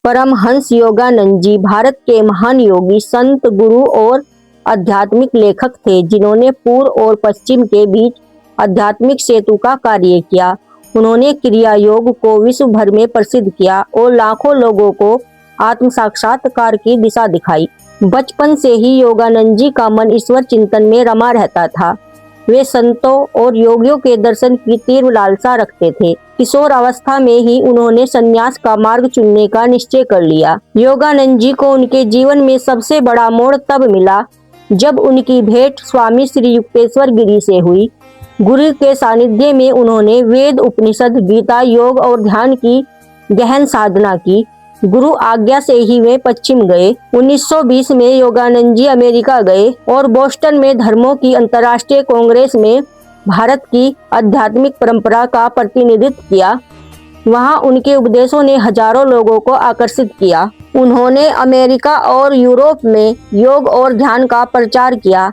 परमहंस योगानंद जी भारत के महान योगी, संत, गुरु और आध्यात्मिक लेखक थे, जिन्होंने पूर्व और पश्चिम के बीच आध्यात्मिक सेतु का कार्य किया। उन्होंने क्रिया योग को विश्व भर में प्रसिद्ध किया और लाखों लोगों को आत्म साक्षात्कार की दिशा दिखाई। बचपन से ही योगानंद जी का मन ईश्वर चिंतन में रमा रहता था। वे संतों और योगियों के दर्शन की तीव्र लालसा रखते थे। किशोर अवस्था में ही उन्होंने संन्यास का मार्ग चुनने का निश्चय कर लिया। योगानंद जी को उनके जीवन में सबसे बड़ा मोड़ तब मिला जब उनकी भेंट स्वामी श्री युक्तेश्वर गिरी से हुई। गुरु के सानिध्य में उन्होंने वेद, उपनिषद, गीता, योग और ध्यान की गहन साधना की। गुरु आज्ञा से ही वे पश्चिम गए। 1920 में योगानंद जी अमेरिका गए और बोस्टन में धर्मों की अंतर्राष्ट्रीय कांग्रेस में भारत की आध्यात्मिक परंपरा का प्रतिनिधित्व किया। वहां उनके उपदेशों ने हजारों लोगों को आकर्षित किया। उन्होंने अमेरिका और यूरोप में योग और ध्यान का प्रचार किया,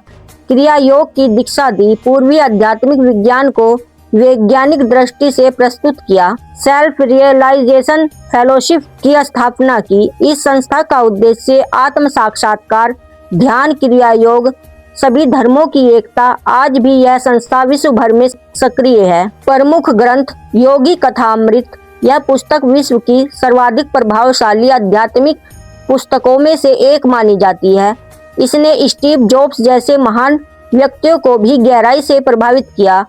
क्रिया योग की दीक्षा दी, पूर्वी आध्यात्मिक विज्ञान को वैज्ञानिक दृष्टि से प्रस्तुत किया, सेल्फ रियलाइजेशन फेलोशिप की स्थापना की। इस संस्था का उद्देश्य आत्म साक्षात्कार, ध्यान, क्रिया योग, सभी धर्मों की एकता। आज भी यह संस्था विश्व भर में सक्रिय है। प्रमुख ग्रंथ योगी कथामृत। यह पुस्तक विश्व की सर्वाधिक प्रभावशाली आध्यात्मिक पुस्तकों में से एक मानी जाती है। इसने स्टीव जॉब्स जैसे महान व्यक्तियों को भी गहराई से प्रभावित किया।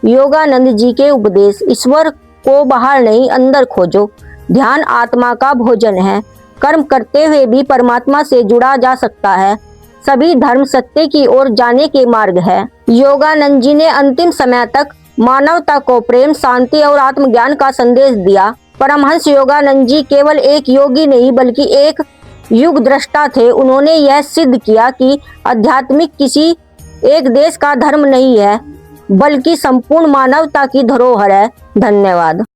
योगानंद जी के उपदेश, ईश्वर को बाहर नहीं अंदर खोजो। ध्यान आत्मा का भोजन है। कर्म करते हुए भी परमात्मा से जुड़ा जा सकता है। सभी धर्म सत्य की ओर जाने के मार्ग है। योगानंद जी ने अंतिम समय तक मानवता को प्रेम, शांति और आत्मज्ञान का संदेश दिया। परमहंस योगानंद जी केवल एक योगी नहीं बल्कि एक युग दृष्टा थे। उन्होंने यह सिद्ध किया कि आध्यात्मिक किसी एक देश का धर्म नहीं है बल्कि संपूर्ण मानवता की धरोहर है। धन्यवाद।